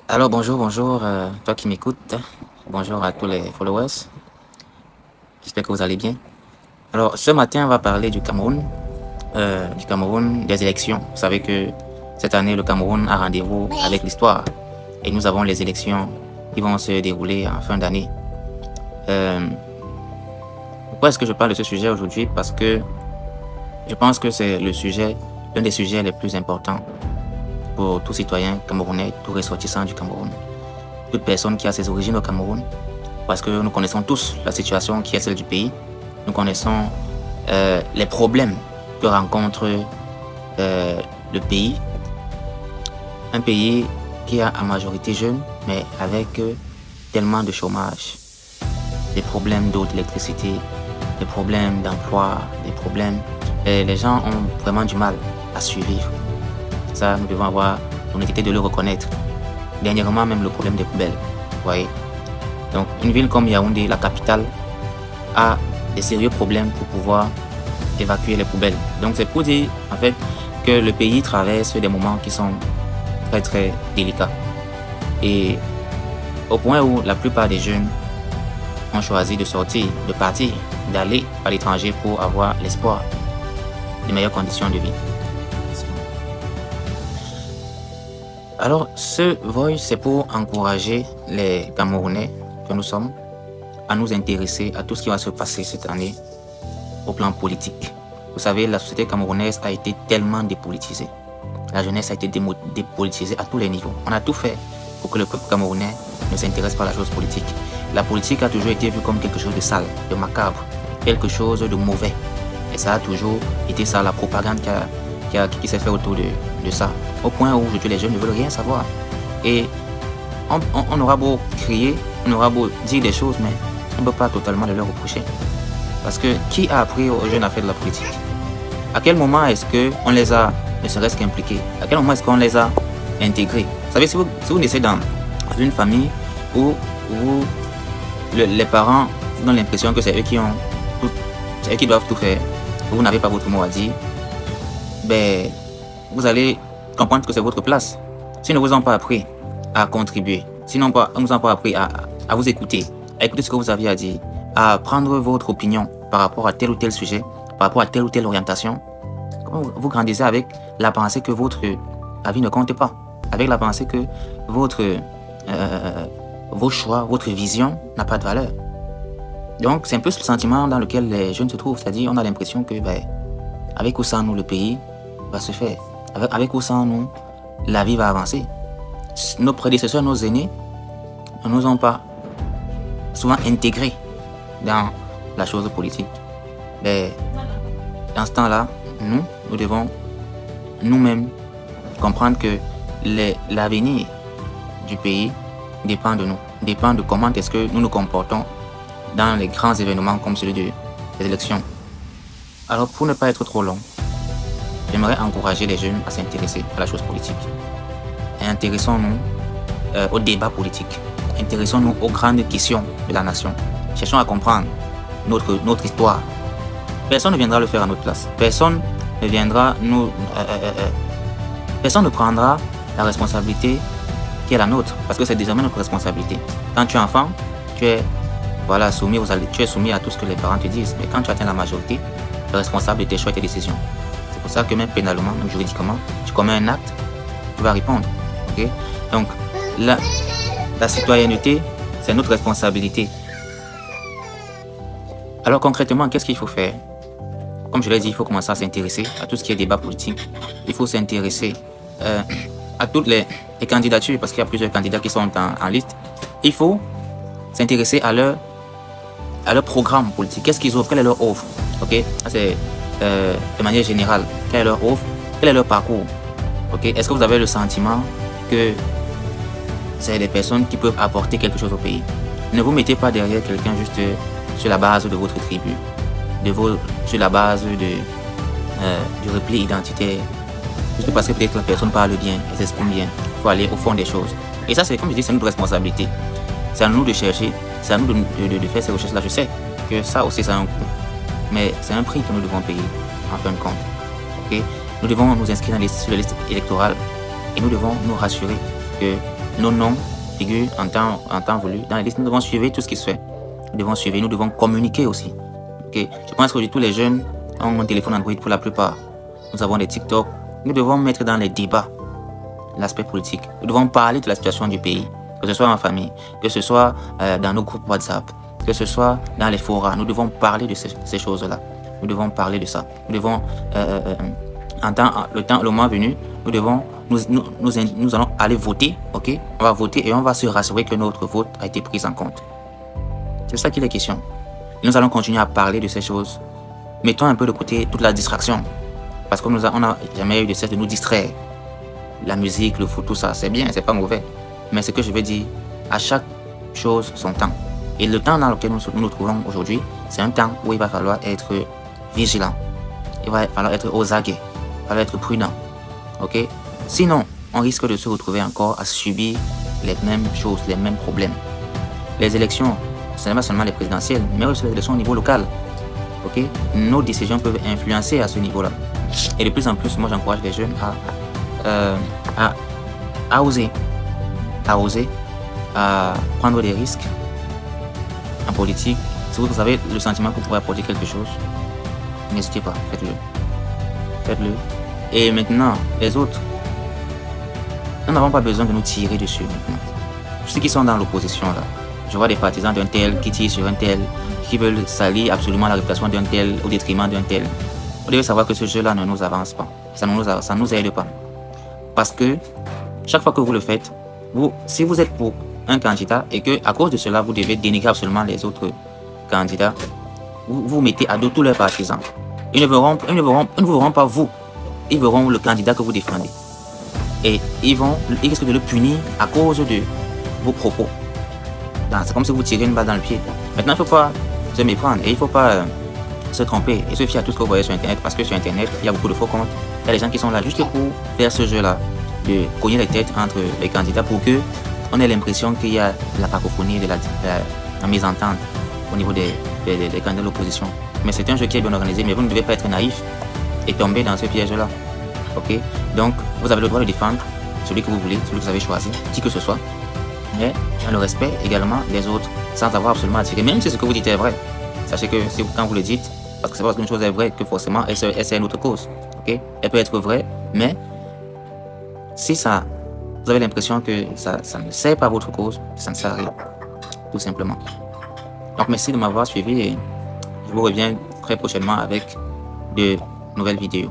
Alors bonjour, toi qui m'écoutes. Bonjour à tous les followers. J'espère que vous allez bien. Alors ce matin, on va parler du Cameroun, des élections. Vous savez que cette année, le Cameroun a rendez-vous avec l'histoire et nous avons les élections qui vont se dérouler en fin d'année. Euh, Pourquoi est-ce que je parle de ce sujet aujourd'hui? Parce que je pense que c'est l'un des sujets les plus importants pour tout citoyen camerounais, tout ressortissant du Cameroun, toute personne qui a ses origines au Cameroun, parce que nous connaissons tous la situation qui est celle du pays. Nous connaissons les problèmes que rencontre le pays. Un pays qui a en majorité jeune, mais avec tellement de chômage, des problèmes d'eau, d'électricité, des problèmes d'emploi, des problèmes. Et les gens ont vraiment du mal à survivre. Ça, nous devons avoir l'honnêteté de le reconnaître. Dernièrement, même le problème des poubelles. Vous voyez. Donc, une ville comme Yaoundé, la capitale, a des sérieux problèmes pour pouvoir évacuer les poubelles. Donc, c'est pour dire, en fait, que le pays traverse des moments qui sont très, très délicats. Et au point où la plupart des jeunes ont choisi de sortir, de partir, d'aller à l'étranger pour avoir l'espoir de meilleures conditions de vie. Alors, ce voice, c'est pour encourager les Camerounais que nous sommes à nous intéresser à tout ce qui va se passer cette année au plan politique. Vous savez, la société camerounaise a été tellement dépolitisée. La jeunesse a été dépolitisée à tous les niveaux. On a tout fait pour que le peuple camerounais ne s'intéresse pas à la chose politique. La politique a toujours été vue comme quelque chose de sale, de macabre, quelque chose de mauvais. Et ça a toujours été ça, la propagande qui s'est fait autour de ça. Au point où aujourd'hui les jeunes ne veulent rien savoir. Et on aura beau crier, on aura beau dire des choses, mais on ne peut pas totalement le leur reprocher. Parce que qui a appris aux jeunes à faire de la politique? À quel moment est-ce qu'on les a ne serait-ce qu'impliqués? À quel moment est-ce qu'on les a intégrés? Vous savez, si vous naissez dans une famille où les parents donnent l'impression que c'est eux c'est eux qui doivent tout faire, vous n'avez pas votre mot à dire, ben, vous allez comprendre que c'est votre place. S'ils ne vous ont pas appris à contribuer, s'ils ne vous ont pas appris à vous écouter, à écouter ce que vous aviez à dire, à prendre votre opinion par rapport à tel ou tel sujet, par rapport à telle ou telle orientation, vous grandissez avec la pensée que votre avis ne compte pas, avec la pensée que vos choix, votre vision n'a pas de valeur. Donc, c'est un peu ce sentiment dans lequel les jeunes se trouvent, c'est-à-dire on a l'impression que, avec ou sans nous, le pays va se faire. Avec ou sans nous, la vie va avancer. Nos prédécesseurs, nos aînés, ne nous ont pas souvent intégrés dans la chose politique. Mais dans ce temps-là, nous devons nous-mêmes comprendre que l'avenir du pays dépend de nous, dépend de comment est-ce que nous nous comportons dans les grands événements comme celui des élections. Alors, pour ne pas être trop long, j'aimerais encourager les jeunes à s'intéresser à la chose politique. Et intéressons-nous au débat politique. Intéressons-nous aux grandes questions de la nation. Cherchons à comprendre notre histoire. Personne ne viendra le faire à notre place. Personne ne prendra la responsabilité qui est la nôtre, parce que c'est désormais notre responsabilité. Quand tu es enfant, tu es soumis à tout ce que les parents te disent. Mais quand tu atteins la majorité, tu es responsable de tes choix et tes décisions. C'est pour ça que même pénalement, même juridiquement, tu commets un acte, tu vas répondre. Okay? Donc, la citoyenneté, c'est notre responsabilité. Alors concrètement, qu'est-ce qu'il faut faire? Comme je l'ai dit, il faut commencer à s'intéresser à tout ce qui est débat politique. Il faut s'intéresser à toutes les candidatures, parce qu'il y a plusieurs candidats qui sont en liste. Il faut s'intéresser à leur programme politique. Qu'est-ce qu'ils offrent? Quelle est leur offre? Ok, c'est de manière générale. Quelle est leur offre? Quel est leur parcours? Ok, est-ce que vous avez le sentiment que c'est des personnes qui peuvent apporter quelque chose au pays? Ne vous mettez pas derrière quelqu'un juste sur la base de votre tribu, sur la base du repli identitaire, juste parce que peut-être la personne parle bien, elle s'exprime bien. Il faut aller au fond des choses. Et ça, c'est comme je dis, c'est notre responsabilité. C'est à nous de chercher, c'est à nous de faire ces recherches-là. Je sais que ça aussi, ça a un coût. Mais c'est un prix que nous devons payer, en fin de compte. Okay? Nous devons nous inscrire sur les listes électorales et nous devons nous rassurer que nos noms figurent en temps voulu dans la liste. Nous devons suivre tout ce qui se fait. Nous devons communiquer aussi. Okay? Je pense que tous les jeunes ont un téléphone Android pour la plupart. Nous avons des TikTok. Nous devons mettre dans les débats l'aspect politique. Nous devons parler de la situation du pays, que ce soit en famille, que ce soit dans nos groupes WhatsApp, que ce soit dans les forums. Nous devons parler de ces choses-là. Nous devons parler de ça. Nous devons, le moment venu, nous allons aller voter, ok? On va voter et on va se rassurer que notre vote a été pris en compte. C'est ça qu'il est question. Et nous allons continuer à parler de ces choses. Mettons un peu de côté toute la distraction. Parce qu'on n'a jamais eu de cesse de nous distraire. La musique, le foot, tout ça, c'est bien, c'est pas mauvais. Mais ce que je veux dire, à chaque chose son temps. Et le temps dans lequel nous trouvons aujourd'hui, c'est un temps où il va falloir être vigilant. Il va falloir être aux aguets. Il va falloir être prudent. Ok? Sinon, on risque de se retrouver encore à subir les mêmes choses, les mêmes problèmes. Les élections, ce n'est pas seulement les présidentielles, mais aussi les élections au niveau local. Ok? Nos décisions peuvent influencer à ce niveau-là. Et de plus en plus, moi j'encourage les jeunes à oser, à prendre des risques en politique. Si vous avez le sentiment que vous pouvez apporter quelque chose, n'hésitez pas, faites-le. Et maintenant, les autres, nous n'avons pas besoin de nous tirer dessus maintenant. Ceux qui sont dans l'opposition là, je vois des partisans d'un tel qui tirent sur un tel, qui veulent salir absolument la réputation d'un tel au détriment d'un tel. Vous devez savoir que ce jeu-là ne nous avance pas, ça ne nous aide pas. Parce que chaque fois que vous le faites, si vous êtes pour un candidat et que à cause de cela vous devez dénigrer absolument les autres candidats, vous mettez à dos tous leurs partisans. Ils ne verront pas vous, ils verront le candidat que vous défendez. Et ils risquent de le punir à cause de vos propos. C'est comme si vous tirez une balle dans le pied. Maintenant, il ne faut pas se méprendre et il ne faut pas se tromper et se fier à tout ce que vous voyez sur Internet, parce que sur Internet, il y a beaucoup de faux comptes. Il y a des gens qui sont là juste pour faire ce jeu-là, de cogner les têtes entre les candidats pour que on ait l'impression qu'il y a de la cacophonie, de la mésentente au niveau des candidats de l'opposition. Mais c'est un jeu qui est bien organisé, mais vous ne devez pas être naïf et tomber dans ce piège-là. Ok? Donc, vous avez le droit de défendre celui que vous voulez, celui que vous avez choisi, qui que ce soit, mais dans le respect également des autres, sans avoir absolument à tirer, même si ce que vous dites est vrai. Sachez que quand vous le dites, parce que c'est pas parce qu'une chose est vraie que forcément c'est une autre cause. Okay? Elle peut être vraie, mais si vous avez l'impression que ça ne sert pas à votre cause, ça ne sert à rien, tout simplement. Donc merci de m'avoir suivi et je vous reviens très prochainement avec de nouvelles vidéos.